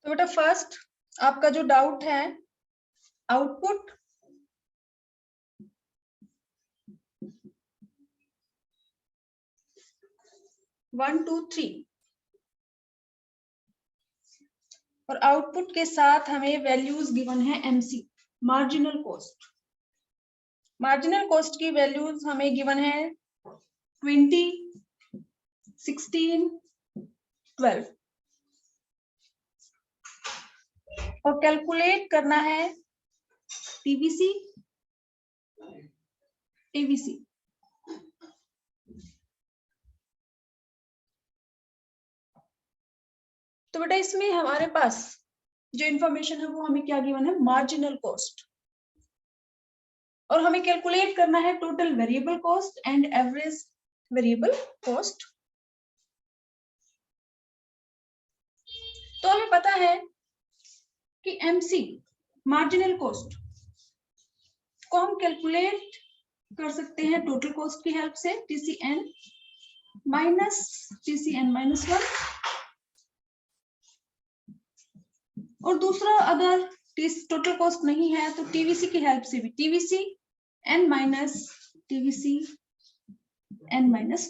तो बेटा फर्स्ट आपका जो डाउट है आउटपुट वन टू थ्री और आउटपुट के साथ हमें वैल्यूज गिवन है MC marginal cost. Marginal cost की वैल्यूज हमें गिवन है 20, 16, 12 और कैलकुलेट करना है टीवीसी टीवीसी। तो बेटा इसमें हमारे पास जो इंफॉर्मेशन है वो हमें क्या गिवन है मार्जिनल कॉस्ट और हमें कैलकुलेट करना है total variable cost and average variable cost. तो हमें पता है कि एमसी मार्जिनल कॉस्ट को हम कैलकुलेट कर सकते हैं टोटल कॉस्ट की हेल्प से टीसीएन माइनस 1 और दूसरा अगर टोटल कॉस्ट नहीं है तो टीवीसी की हेल्प से भी टीवीसी एन माइनस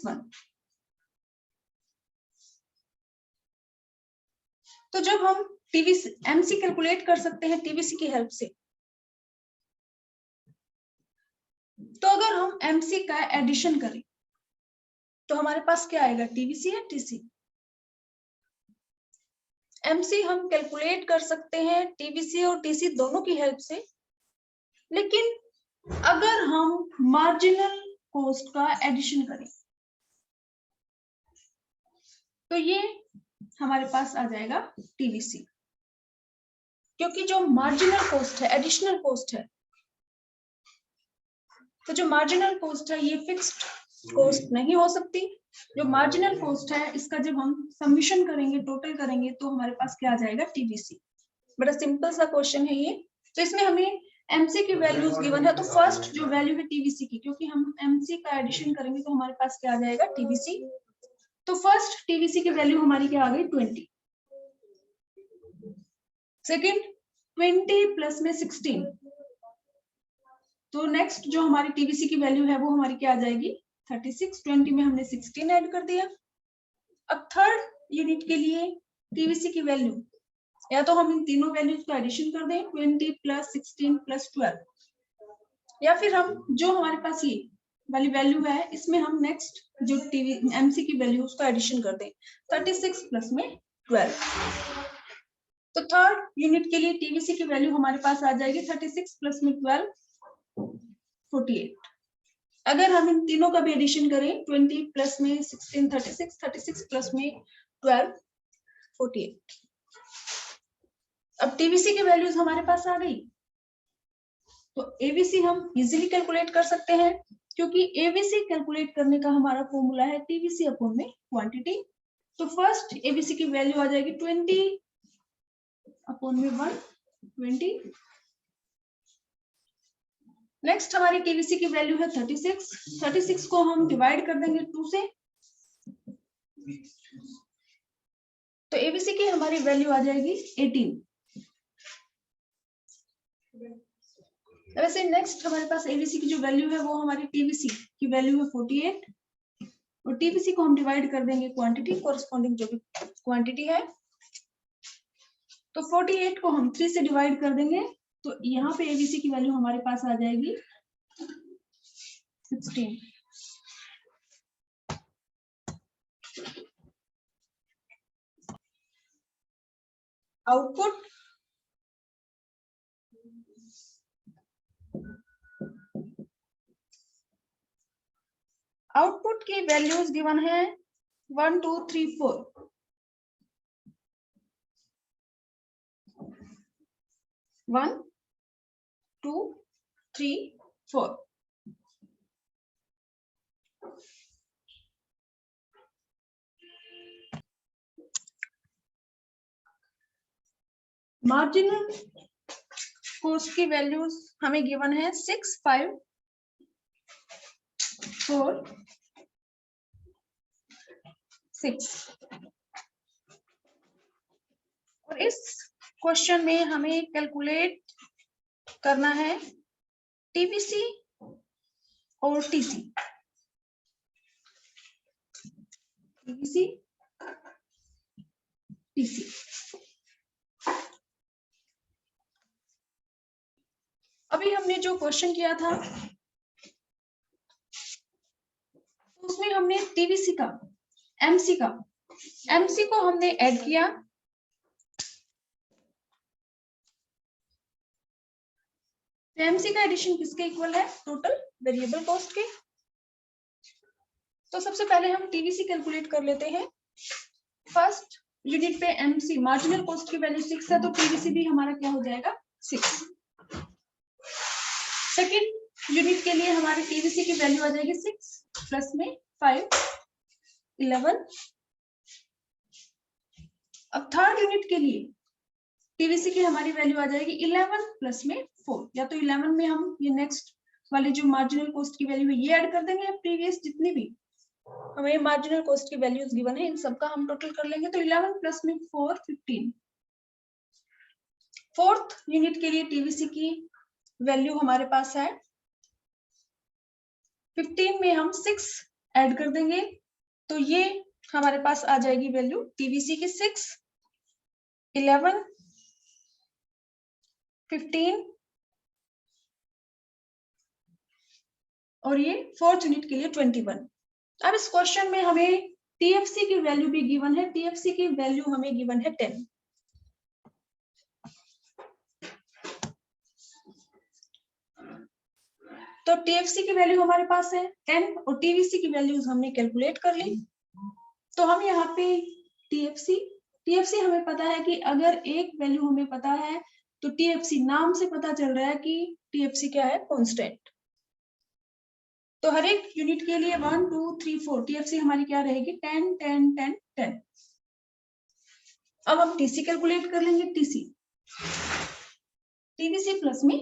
1। तो जब हम टीवीसी एमसी कैलकुलेट कर सकते हैं टीवीसी की हेल्प से, तो अगर हम एमसी का एडिशन करें तो हमारे पास क्या आएगा टीवीसी या टीसी। एमसी हम कैलकुलेट कर सकते हैं टीवीसी और टीसी दोनों की हेल्प से, लेकिन अगर हम मार्जिनल कॉस्ट का एडिशन करें तो ये हमारे पास आ जाएगा टीवीसी, क्योंकि जो मार्जिनल कॉस्ट है एडिशनल कॉस्ट है, तो जो मार्जिनल कॉस्ट है ये फिक्स्ड कॉस्ट नहीं हो सकती। जो मार्जिनल कॉस्ट है इसका जब हम समीशन करेंगे टोटल करेंगे तो हमारे पास क्या आ जाएगा टीवीसी। बड़ा सिंपल सा क्वेश्चन है ये। तो इसमें हमें एमसी की वैल्यूज गिवन है, तो फर्स्ट जो वैल्यू है टीवीसी की, क्योंकि हम एमसी का एडिशन करेंगे तो हमारे पास क्या आ जाएगा टीवीसी। तो फर्स्ट टीवीसी की वैल्यू हमारी क्या आ गई 20। सेकेंड 20 प्लस में 16, तो नेक्स्ट जो हमारी टीवीसी की वैल्यू है वो हमारी क्या आ जाएगी 36। 20 में हमने 16 ऐड कर दिया। अब थर्ड यूनिट के लिए टीवीसी की वैल्यू या तो हम इन तीनों वैल्यूज का एडिशन कर दें 20 प्लस 16 प्लस 12, या फिर हम जो हमारे पास ये वाली वैल्यू है इसमें हम नेक्स्ट जो टीवी एमसी की वैल्यू उसका एडिशन कर दें 36 प्लस में 12। तो थर्ड यूनिट के लिए टीवीसी की वैल्यू हमारे पास आ जाएगी 36 प्लस में 12 48। अगर हम इन तीनों का भी एडिशन करें 20 प्लस में 16 36, 36 प्लस में 12 48। अब टीवीसी की वैल्यूज हमारे पास आ गई, तो एवीसी हम इजीली कैलकुलेट कर सकते हैं, क्योंकि एवीसी कैलकुलेट करने का हमारा फॉर्मूला है टीवीसी अपॉन में क्वांटिटी। तो फर्स्ट एवीसी की वैल्यू आ जाएगी 20 अपॉन में 120। नेक्स्ट हमारी टीवीसी की वैल्यू है 36। 36 को हम डिवाइड कर देंगे 2 से, तो एवीसी की हमारी वैल्यू आ जाएगी 18। वैसे नेक्स्ट हमारे पास एवीसी की जो वैल्यू है वो हमारी टीवीसी की वैल्यू है 48 और टीवीसी को हम डिवाइड कर देंगे क्वांटिटी कोरस्पॉन्डिंग जो भी क्वांटिटी है, तो 48 को हम 3 से डिवाइड कर देंगे, तो यहाँ पे एवीसी की वैल्यू हमारे पास आ जाएगी 16। आउटपुट आउटपुट की वैल्यूज गिवन है 1 2 3 4। 1 2 3 4। मार्जिनल कॉस्ट की वैल्यूज हमें गिवन है 6 5 4 6। और इस क्वेश्चन में हमें कैलकुलेट करना है टीबीसी और टीसी। TBC TC. अभी हमने जो क्वेश्चन किया था उसमें हमने टीबीसी का एमसी को हमने ऐड किया। एमसी का एडिशन किसके इक्वल है? टोटल वेरिएबल कॉस्ट के। तो सबसे पहले हम टीबीसी कैलकुलेट कर लेते हैं। फर्स्ट यूनिट पे एमसी मार्जिनल कॉस्ट की वैल्यू 6 है, तो टीबीसी भी हमारा क्या हो जाएगा? 6। सेकंड यूनिट के लिए हमारे टीबीसी की वैल्यू आ जाएगी 6 प्लस में 5 11। अब थर्ड यूनिट के लिए टीबीसी की हमारी वैल्यू आ जाएगी 11 प्लस में 4। या तो 11 में हम ये नेक्स्ट वाली जो मार्जिनल कॉस्ट की वैल्यू है ये ऐड कर देंगे, या प्रीवियस जितनी भी हमें मार्जिनल कॉस्ट की वैल्यूज गिवन है इन सबका हम टोटल कर लेंगे। तो 11 प्लस में 4 15। फोर्थ यूनिट के लिए टीबीसी की वैल्यू हमारे पास है 15 में हम 6 ऐड कर देंगे, तो ये हमारे पास आ जाएगी वैल्यू टीबीसी की 6 11 15 और ये फोर्थ यूनिट के लिए 21। अब इस क्वेश्चन में हमें टीएफसी की वैल्यू भी गिवन है। टीएफसी की वैल्यू हमें गिवन है 10। तो टीएफसी की वैल्यू हमारे पास है 10 और टीवीसी की वैल्यूज हमने कैलकुलेट कर ली। तो हम यहाँ पे टीएफसी हमें पता है कि अगर एक वैल्यू हमें पता है तो टीएफसी नाम से पता चल रहा है कि टीएफसी क्या है? कांस्टेंट। तो हर एक यूनिट के लिए 1 2 3 4 टीएफसी हमारी क्या रहेगी? 10 10 10 10। अब हम टीसी कैलकुलेट कर लेंगे। टीवीसी प्लस में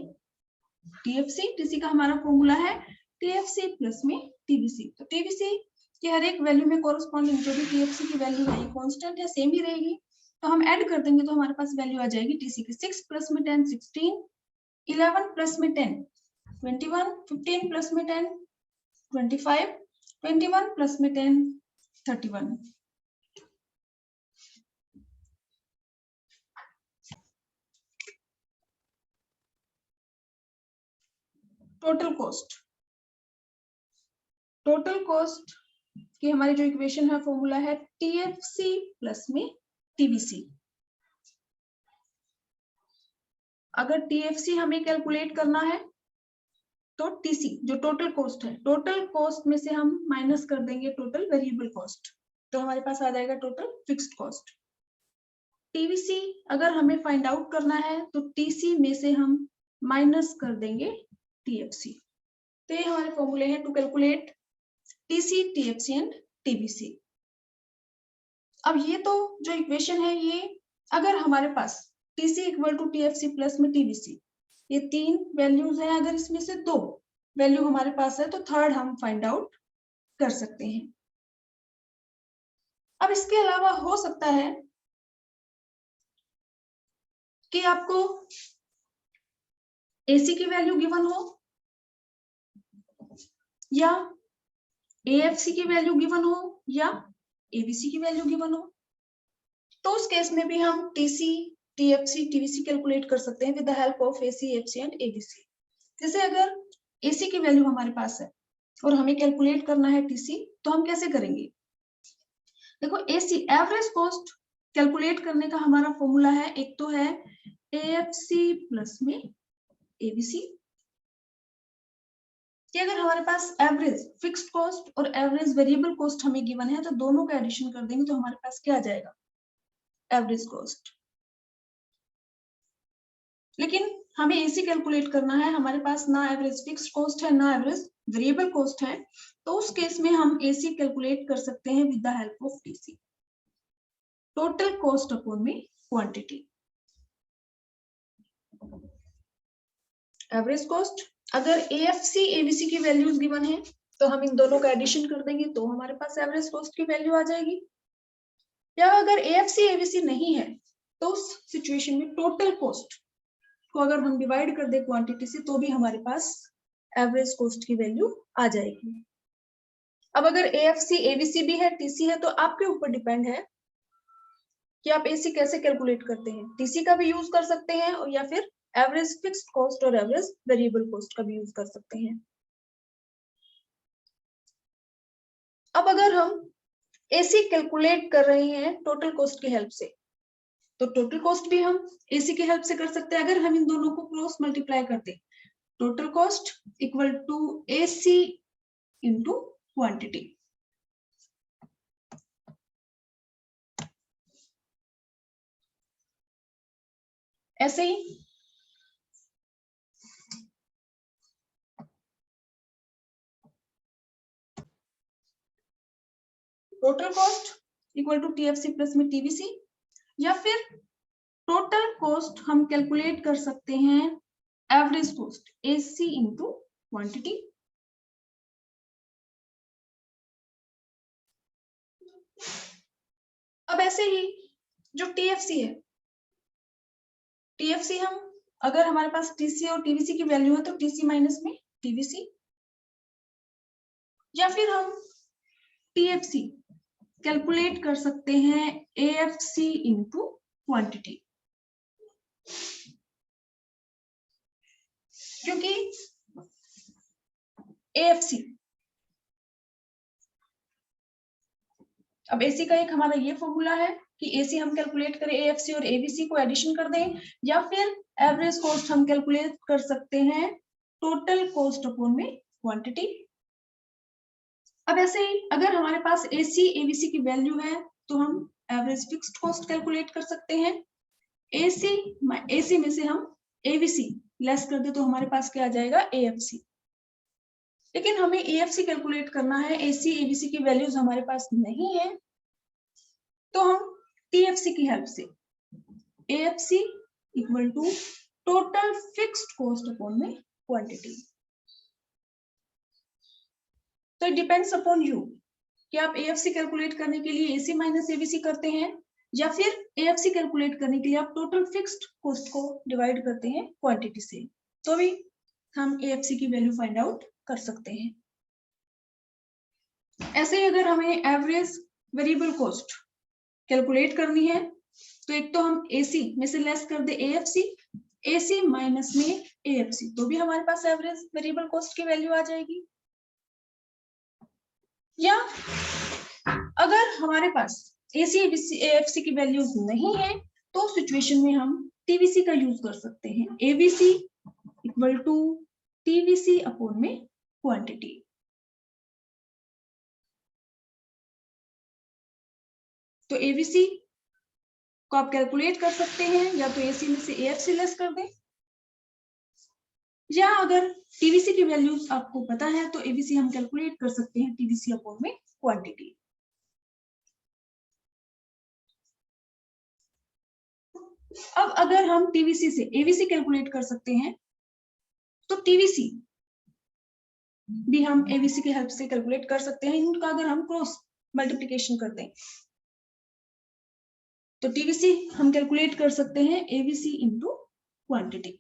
टीएफसी। टीसी का हमारा फॉर्मूला है टीएफसी प्लस में टीवीसी। तो टीवीसी के हर एक वैल्यू में कोरस्पॉन्डिंग जो भी टीएफसी की वैल्यू है ये कांस्टेंट है, सेम ही रहेगी। तो हम ऐड कर देंगे तो हमारे पास वैल्यू आ जाएगी टीसी की 6 प्लस में 10 16 11 प्लस में 10 21 15 प्लस में 10 25 21 प्लस में 10 31। टोटल कॉस्ट की हमारी जो इक्वेशन है फॉर्मूला है टीएफसी प्लस में टीबीसी। अगर टीएफसी हमें कैलकुलेट करना है तो टीसी जो टोटल कॉस्ट है, टोटल कॉस्ट में से हम माइनस कर देंगे टोटल वेरिएबल कॉस्ट, तो हमारे पास आ जाएगा टोटल फिक्स्ड कॉस्ट। टीवीसी अगर हमें फाइंड आउट करना है तो टीसी में से हम माइनस कर देंगे टीएफसी। तो ये हमारे फॉर्मूले हैं to calculate TC TFC and TBC. अब ये तो जो इक्वेशन है ये अगर हमारे पास TC equal to TFC plus में टीबीसी ये 3 वैल्यूज हैं, अगर इसमें से 2 वैल्यू हमारे पास है तो थर्ड हम फाइंड आउट कर सकते हैं। अब इसके अलावा हो सकता है कि आपको एसी की वैल्यू गिवन हो या एएफसी की वैल्यू गिवन हो या एबीसी की वैल्यू गिवन हो, तो उस केस में भी हम टीसी टीएफसी टीवीसी कैलकुलेट कर सकते हैं with the help of AC FC and ABC. जैसे अगर एसी की वैल्यू हमारे पास है और हमें कैलकुलेट करना है टीसी, तो हम कैसे करेंगे? देखो एसी एवरेज कॉस्ट कैलकुलेट करने का हमारा फॉर्मूला है, एक तो है एएफसी प्लस में एबीसी, कि अगर हमारे पास एवरेज फिक्स्ड कॉस्ट और एवरेज वेरिएबल कॉस्ट हमें गिवन है तो दोनों का एडिशन कर देंगे तो हमारे पास क्या आ जाएगा? Average cost. लेकिन हमें एसी कैलकुलेट करना है, हमारे पास ना एवरेज फिक्स्ड कॉस्ट है ना एवरेज वेरिएबल कॉस्ट है, तो उस केस में हम एसी कैलकुलेट कर सकते हैं with the help of TC, total cost upon में क्वांटिटी। एवरेज कॉस्ट अगर एएफसी एबीसी की वैल्यूज गिवन है तो हम इन दोनों का एडिशन कर देंगे तो हमारे पास एवरेज कॉस्ट की वैल्यू आ जाएगी। या अगर एएफसी एबीसी नहीं है तो उस सिचुएशन में टोटल कॉस्ट को अगर हम डिवाइड कर दे क्वांटिटी से तो भी हमारे पास एवरेज कॉस्ट की वैल्यू आ जाएगी। अब अगर एएफसी एबीसी भी है टीसी है तो आपके ऊपर डिपेंड है कि आप एसी कैसे कैलकुलेट करते हैं। टीसी का भी यूज कर सकते हैं और या फिर एवरेज फिक्स्ड कॉस्ट और एवरेज वेरिएबल कॉस्ट का भी यूज कर सकते हैं। अब अगर हम एसी कैलकुलेट कर रहे हैं टोटल कॉस्ट की हेल्प से तो टोटल कॉस्ट भी हम एसी की हेल्प से कर सकते हैं। अगर हम इन दोनों को क्रॉस मल्टीप्लाई करते total cost equal to AC into quantity. ऐसे ही total cost equal to TFC plus में टीवीसी, या फिर टोटल कॉस्ट हम कैलकुलेट कर सकते हैं average cost AC into quantity. अब ऐसे ही जो टीएफसी है, टीएफसी हम अगर हमारे पास टीसी और टीवीसी की वैल्यू है तो टीसी माइनस में टीवीसी, या फिर हम टीएफसी कैलकुलेट कर सकते हैं एएफसी इंटू क्वांटिटी। क्योंकि एएफसी, अब एसी का एक हमारा ये फॉर्मूला है कि एसी हम कैलकुलेट करें एएफसी और एबीसी को एडिशन कर दें, या फिर एवरेज कॉस्ट हम कैलकुलेट कर सकते हैं टोटल कॉस्ट अपॉन में क्वांटिटी। अब ऐसे ही अगर हमारे पास एसी एबीसी की वैल्यू है तो हम एवरेज फिक्स्ड कॉस्ट कैलकुलेट कर सकते हैं। एसी में से हम एबीसी लेस कर दे तो हमारे पास क्या आ जाएगा एएफसी। लेकिन हमें एएफसी कैलकुलेट करना है, एसी एबीसी की वैल्यूज हमारे पास नहीं है, तो हम टीएफसी की हेल्प से AFC equal to total fixed cost upon में क्वांटिटी। तो इट डिपेंड्स अपॉन यू कि आप एएफसी कैलकुलेट करने के लिए एसी माइनस एबीसी करते हैं या फिर एएफसी कैलकुलेट करने के लिए आप टोटल फिक्स्ड कॉस्ट को डिवाइड करते हैं क्वांटिटी से, तो भी हम एएफसी की वैल्यू फाइंड आउट कर सकते हैं। ऐसे ही अगर हमें एवरेज वेरिएबल कॉस्ट कैलकुलेट करनी है तो एक तो हम एसी में से लेस कर दे एएफसी, एसी माइनस में एएफसी, तो भी हमारे पास एवरेज वेरिएबल कॉस्ट की वैल्यू आ जाएगी। या अगर हमारे पास एसी एएफसी की वैल्यूज नहीं है तो सिचुएशन में हम टीवीसी का यूज कर सकते हैं, ABC equal to TVC upon में क्वांटिटी। तो एबीसी को आप कैलकुलेट कर सकते हैं या तो एसी में से एएफसी लेस कर दें, या अगर टीवीसी की वैल्यूज आपको पता है तो एबीसी हम कैलकुलेट कर सकते हैं टीवीसी अपॉन में क्वांटिटी। अब अगर हम टीवीसी से एबीसी कैलकुलेट कर सकते हैं तो टीवीसी भी हम एबीसी की हेल्प से कैलकुलेट कर सकते हैं। इनका अगर हम क्रॉस मल्टीप्लिकेशन करते हैं तो टीवीसी हम कैलकुलेट कर सकते हैं एबीसी इंटू क्वांटिटी।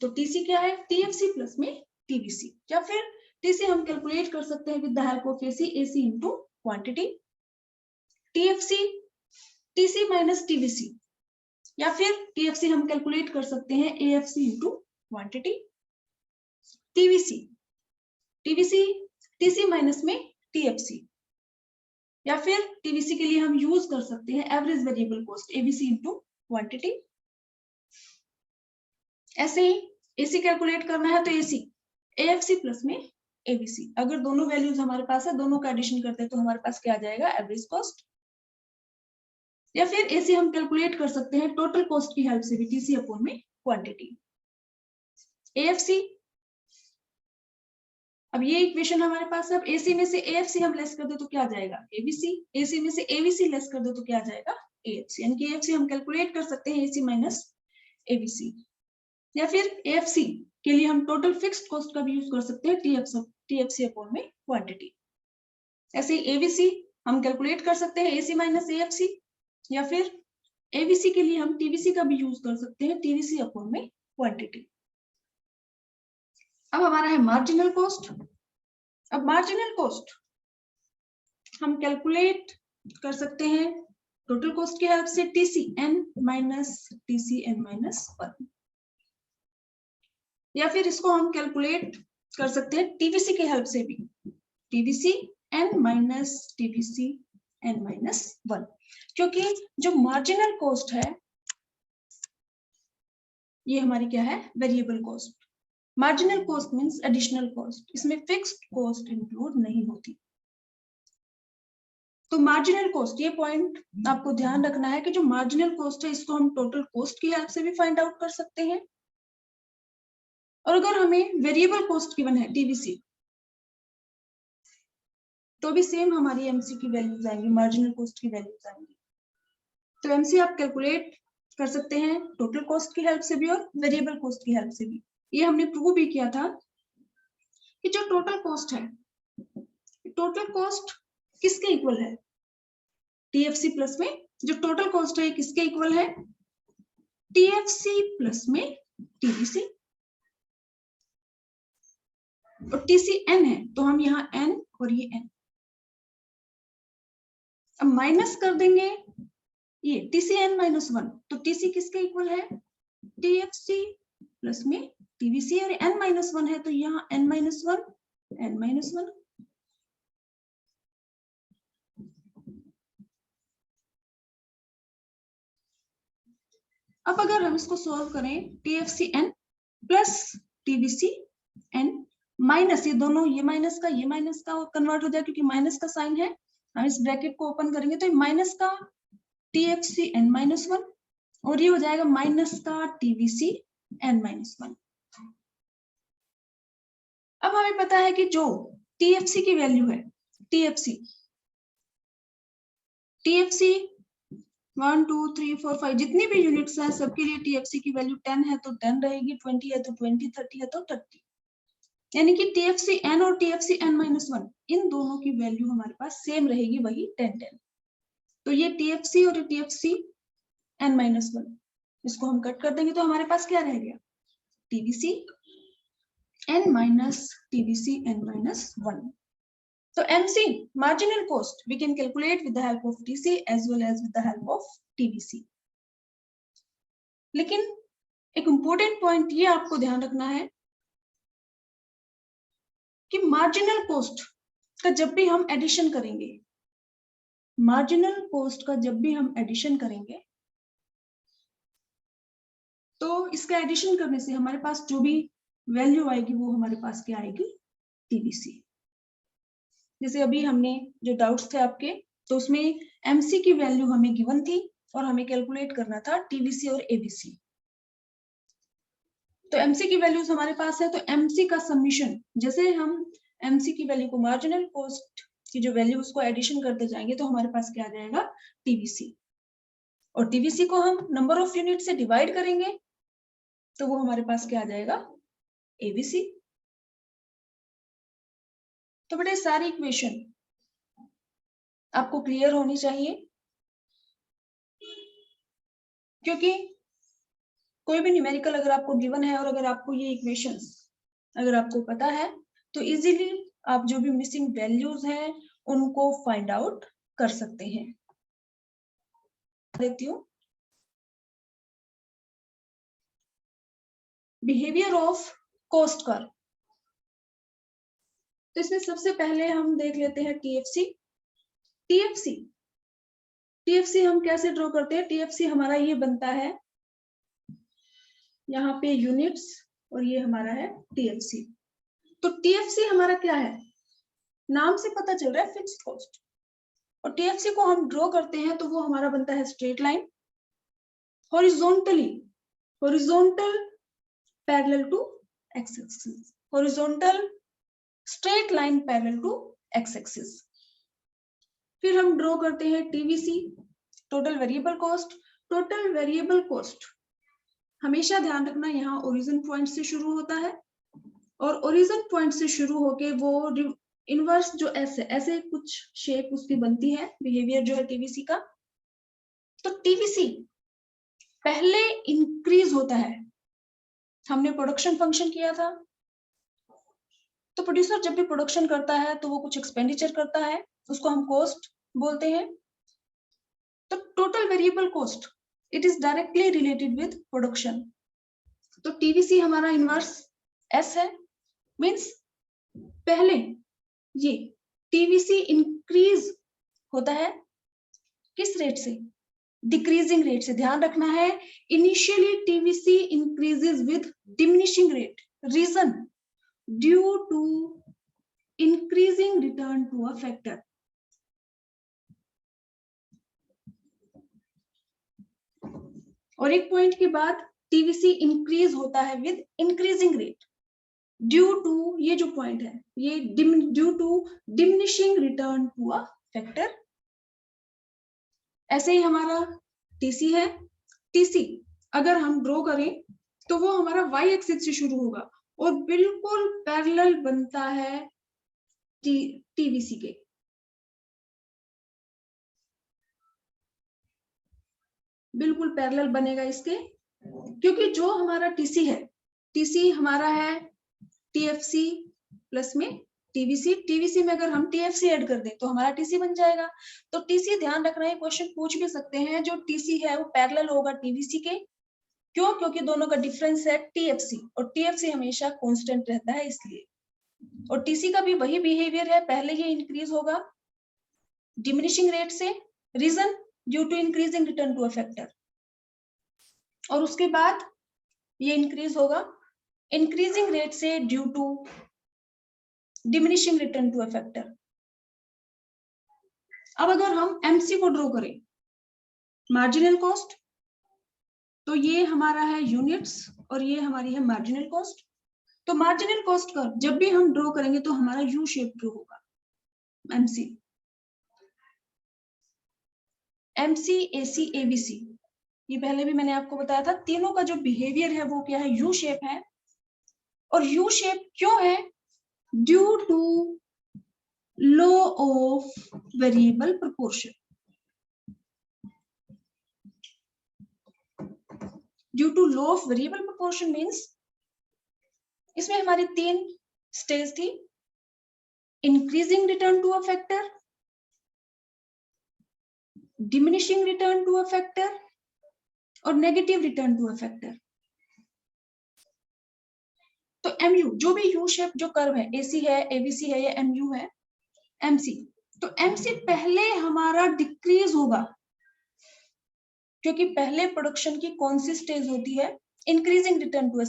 तो टीसी क्या है, टीएफसी प्लस में टीवीसी, या फिर टीसी हम कैलकुलेट कर सकते हैं with the help of AC, AC into quantity. TFC TC minus TVC, या फिर टीएफसी हम कैलकुलेट कर सकते हैं AFC into quantity. TVC TVC TC minus में टीएफसी, या फिर टीवीसी के लिए हम यूज कर सकते हैं average variable cost ABC into quantity. ऐसे ही एसी कैलकुलेट करना है तो एसी एएफसी प्लस में एबीसी, अगर दोनों वैल्यूज हमारे पास है दोनों का एडिशन करते हैं तो हमारे पास क्या आ जाएगा एवरेज कॉस्ट। या फिर एसी हम कैलकुलेट कर सकते हैं टोटल कॉस्ट की हेल्प से भी टीसी अपॉन में क्वांटिटी। एएफसी, अब ये इक्वेशन हमारे पास है, अब एसी में से एएफसी हम लेस कर दे तो क्या आ जाएगा एबीसी, एसी में से एबीसी लेस कर दे तो क्या आ जाएगा एएफसी, यानी कि एएफसी हम कैलकुलेट कर सकते हैं एसी माइनस एबीसी। या फिर एएफसी के लिए हम टोटल फिक्स्ड कॉस्ट का भी यूज कर सकते हैं टीएफसी अपॉन में क्वांटिटी। ऐसे ही एबीसी हम कैलकुलेट कर सकते हैं AC माइनस AFC, या फिर ABC के लिए हम TVC का भी यूज कर सकते हैं, TVC अपॉन में क्वांटिटी। अब हमारा है मार्जिनल कॉस्ट। अब मार्जिनल कॉस्ट हम कैलकुलेट कर सकते हैं टोटल कॉस्ट की हेल्प से, TCN माइनस TCN माइनस 1, या फिर इसको हम कैलकुलेट कर सकते हैं TVC की हेल्प से भी, TVC N minus TVC N minus 1, क्योंकि जो मार्जिनल कॉस्ट है ये हमारी क्या है, variable cost. Marginal cost means additional cost, इसमें फिक्स्ड कॉस्ट इंक्लूड नहीं होती। तो मार्जिनल कॉस्ट, ये पॉइंट आपको ध्यान रखना है कि जो मार्जिनल कॉस्ट है इसको हम टोटल कॉस्ट की हेल्प से भी फाइंड आउट कर सकते हैं, और अगर हमें वेरिएबल कॉस्ट गिवन है TVC, तो भी सेम हमारी MC की वैल्यूज आएंगी, मार्जिनल कॉस्ट की वैल्यूज आएंगी। तो MC आप कैलकुलेट कर सकते हैं टोटल कॉस्ट की हेल्प से भी और वेरिएबल कॉस्ट की हेल्प से भी। ये हमने प्रूव भी किया था कि जो टोटल कॉस्ट है, टोटल कॉस्ट किसके इक्वल है, TFC प्लस में जो टोटल कॉस्ट है किसके इक्वल है, TFC प्लस में TVC, और TCN है तो हम यहाँ N और ये N, अब माइनस कर देंगे ये TCN माइनस 1, तो TC किसके इक्वल है, TFC प्लस में TVC, और N माइनस 1 है तो यहाँ N माइनस 1 N माइनस 1। अब अगर हम इसको सॉल्व करें, TFC N plus TVC N minus, ये दोनों, ये माइनस का कन्वर्ट हो जाए क्योंकि माइनस का साइन है, हम इस ब्रैकेट को ओपन करेंगे तो माइनस का TFC N माइनस 1 और ये हो जाएगा माइनस का TVC N माइनस 1। अब हमें पता है कि जो TFC की वैल्यू है, TFC 1 2 3 4 5 जितनी भी यूनिट्स हैं सबके लिए TFC की वैल्यू 10 है तो 10 रहेगी, 20 है तो 20, 30 है तो 30, यानी कि TFC N और TFC N माइनस 1 इन दोनों की वैल्यू हमारे पास सेम रहेगी, वही 10 10। तो ये TFC और TFC N माइनस 1 इसको हम कट कर देंगे तो हमारे पास क्या रह गया, TVC N minus TVC N minus 1। So MC marginal cost we can calculate with the help of TC as well as with the help of TVC। लेकिन एक इम्पोर्टेंट पॉइंट ये आपको ध्यान रखना है कि मार्जिनल कॉस्ट का जब भी हम एडिशन करेंगे, मार्जिनल कॉस्ट का जब भी हम एडिशन करेंगे तो इसका एडिशन करने से हमारे पास जो भी वैल्यू आएगी वो हमारे पास क्या आएगी, TVC। जैसे अभी हमने जो डाउट्स थे आपके, तो उसमें MC की वैल्यू हमें गिवन थी और हमें कैलकुलेट करना था TVC और ABC। तो MC की वैल्यूज हमारे पास है तो MC का समीशन, जैसे हम MC की वैल्यू को मार्जिनल कॉस्ट की जो वैल्यू उसको एडिशन करते जाएंगे तो हमारे पास क्या आ जाएगा, TVC, और TVC को हम नंबर ऑफ यूनिट से डिवाइड करेंगे तो वो हमारे पास क्या आ जाएगा, ABC। तो बेटा सारी इक्वेशन आपको क्लियर होनी चाहिए, क्योंकि कोई भी न्यूमेरिकल अगर आपको गिवन है और अगर आपको ये इक्वेशंस अगर आपको पता है तो इजीली आप जो भी मिसिंग वैल्यूज हैं उनको फाइंड आउट कर सकते हैं। देती हूँ बिहेवियर ऑफ कॉस्ट कर्व। तो इसमें सबसे पहले हम देख लेते हैं TFC। TFC हम कैसे ड्रॉ करते हैं, TFC हमारा ये बनता है, यहाँ पे यूनिट्स और ये हमारा है TFC। तो TFC हमारा क्या है, नाम से पता चल रहा है फिक्स्ड कॉस्ट, और TFC को हम ड्रॉ करते हैं तो वो हमारा बनता है straight line horizontal parallel to X axis, horizontal straight line parallel to X axis. फिर हम ड्रॉ करते हैं TVC, total variable cost. Total variable cost हमेशा ध्यान रखना यहाँ ओरिजिन पॉइंट से शुरू होता है और ओरिजिन पॉइंट से शुरू होके वो इनवर्स जो एस है, ऐसे कुछ शेप उसकी बनती है, बिहेवियर जो है टीवीसी का। तो टीवीसी पहले इंक्रीज होता है, हमने प्रोडक्शन फंक्शन किया था, तो प्रोड्यूसर जब भी प्रोडक्शन करता है तो वो कुछ एक्सपेंडिचर करता है, उसको हम कॉस्ट बोलते हैं। तो total variable cost it is directly related with production. तो टीवीसी हमारा इनवर्स एस है, मींस पहले ये टीवीसी इंक्रीज होता है किस रेट से, डिक्रीजिंग रेट से। ध्यान रखना है, initially TVC increases with diminishing rate, reason due to increasing return to a factor. और एक पॉइंट के बाद टीवीसी इंक्रीज होता है with increasing rate due to, ये जो पॉइंट है ये due to diminishing return to a factor. ऐसे ही हमारा टीसी है, टीसी अगर हम ड्रॉ करें तो वो हमारा वाई एक्सिस से शुरू होगा और बिल्कुल पैरेलल बनता है टीवीसी के। बिल्कुल पैरेलल बनेगा इसके, क्योंकि जो हमारा टीसी है, टीसी हमारा है टीएफसी प्लस में टीवीसी, टीवीसी में अगर हम टीएफसी ऐड कर दें तो हमारा टीसी बन जाएगा। तो टीसी ध्यान रखना है, क्वेश्चन पूछ भी सकते हैं, जो टीसी है वो पैरेलल होगा टीवीसी के। क्यों? क्योंकि दोनों का डिफरेंस है टीएफसी, और टीएफसी हमेशा कांस्टेंट रहता है इसलिए। और टीसी का भी वही बिहेवियर है, पहले ये इंक्रीज होगा डिमिनिशिंग रेट से, reason due to increasing return to a factor, और उसके बाद ये इंक्रीज होगा इंक्रीजिंग रेट से due to diminishing return to a factor. अब अगर हम एमसी को ड्रॉ करें, मार्जिनल कॉस्ट, तो ये हमारा है यूनिट्स और ये हमारी है मार्जिनल कॉस्ट। तो मार्जिनल कॉस्ट कर्व जब भी हम ड्रॉ करेंगे तो हमारा यू शेप ड्रॉ होगा, एमसी, एमसी, एसी, एबीसी, ये पहले भी मैंने आपको बताया था, तीनों का जो बिहेवियर है वो क्या है, यू शेप है। और यू शेप क्यों है? Due to law of variable proportion. Due to law of variable proportion means इसमें हमारी 3 स्टेज थी, increasing return to a factor, diminishing return to a factor और negative return to a factor. तो MU, जो भी U shape जो curve है, AC है, एबीसी है, या एमयू है, एमसी, तो एमसी पहले हमारा डिक्रीज होगा, क्योंकि पहले प्रोडक्शन की कौन सी स्टेज होती है, increasing return to a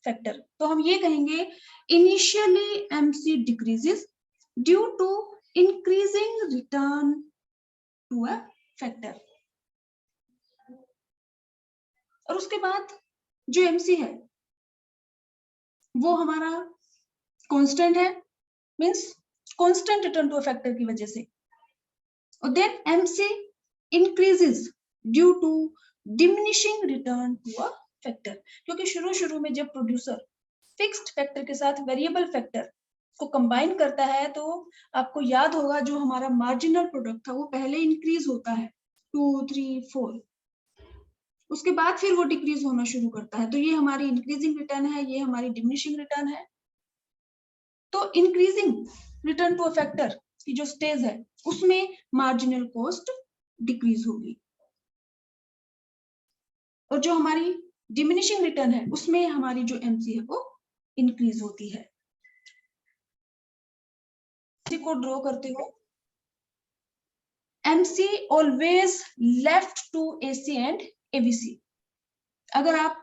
factor. तो हम ये कहेंगे initially MC decreases due to increasing return to a factor. और उसके बाद जो एमसी है वो हमारा कांस्टेंट है, means constant return to a factor की वजह से। और then MC increases due to diminishing return to a factor, क्योंकि शुरू में जब प्रोड्यूसर फिक्स्ड फैक्टर के साथ वेरिएबल फैक्टर को कंबाइन करता है तो आपको याद होगा जो हमारा मार्जिनल प्रोडक्ट था वो पहले इंक्रीज होता है 2, 3, 4, उसके बाद फिर वो डिक्रीज होना शुरू करता है। तो ये हमारी इंक्रीजिंग रिटर्न है, ये हमारी डिमिनिशिंग रिटर्न है। तो increasing return to a factor की जो स्टेज है उसमें मार्जिनल कॉस्ट डिक्रीज होगी, और जो हमारी डिमिनिशिंग रिटर्न है उसमें हमारी जो एमसी है वो इंक्रीज होती है। को ड्रॉ करते हो, MC always left to AC and ABC। अगर आप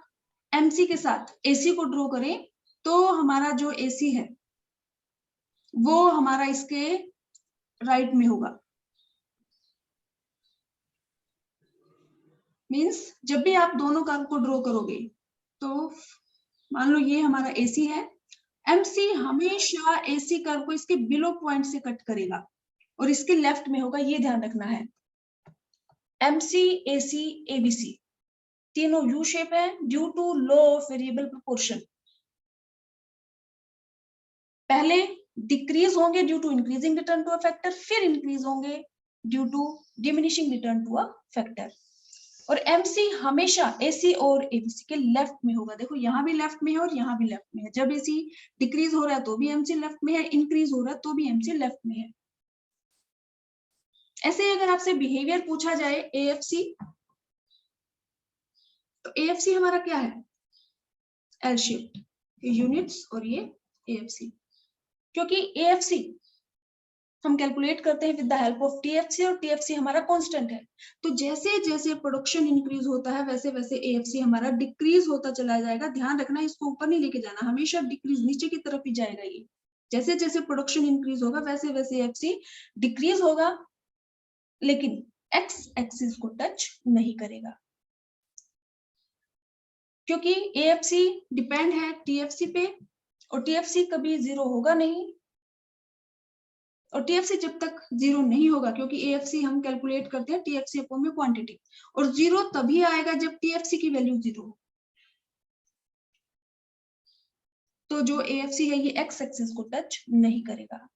MC के साथ AC को ड्रॉ करें तो हमारा जो AC है वो हमारा इसके राइट में होगा, मींस जब भी आप दोनों कर्व को ड्रॉ करोगे तो मान लो ये हमारा AC है, MC हमेशा AC कर्व को इसके बिलो पॉइंट से कट करेगा और इसके लेफ्ट में होगा, ये ध्यान रखना है। MC, AC, ABC तीनों यू शेप है due to law of variable proportion. पहले डिक्रीज होंगे due to increasing return to a factor, फिर इंक्रीज होंगे due to diminishing return to a factor. और एमसी हमेशा एसी और एबीसी के लेफ्ट में होगा। देखो यहाँ भी लेफ्ट में है और यहाँ भी लेफ्ट में है। जब एसी डिक्रीज हो रहा है तो भी एमसी लेफ्ट में है, इंक्रीज हो रहा है तो भी एमसी लेफ्ट में है। ऐसे ही अगर आपसे बिहेवियर पूछा जाए एएफसी, तो एएफसी हमारा क्या है, एल शेप यूनिट्स, और ये एएफसी। क्योंकि एएफसी हम कैलकुलेट करते हैं with the help of TFC, और टीएफसी हमारा कांस्टेंट है। तो जैसे जैसे प्रोडक्शन इंक्रीज होता है वैसे वैसे एएफसी हमारा डिक्रीज होता चला जाएगा। ध्यान रखना, इसको ऊपर नहीं लेके जाना, हमेशा डिक्रीज नीचे की तरफ ही जाएगा ये। जैसे जैसे प्रोडक्शन इंक्रीज होगा वैसे वैसे एएफसी डिक्रीज होगा, लेकिन एक्स एक्सिस को टच नहीं करेगा, क्योंकि एएफसी डिपेंड है टीएफसी पे, और टीएफसी कभी जीरो होगा नहीं। और टीएफसी जब तक जीरो नहीं होगा, क्योंकि एएफसी हम कैलकुलेट करते हैं टीएफसी अपॉन में क्वांटिटी, और जीरो तभी आएगा जब टीएफसी की वैल्यू जीरो हो। तो जो एएफसी है ये एक्स एक्सिस को टच नहीं करेगा।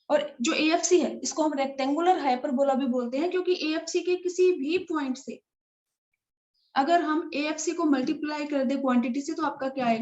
और जो एएफसी है इसको हम रेक्टेंगुलर हाइपरबोला भी बोलते हैं, क्योंकि एएफसी के किसी भी पॉइंट से अगर हम एएफसी को मल्टीप्लाई कर दे क्वांटिटी से तो आपका क्या आएगा,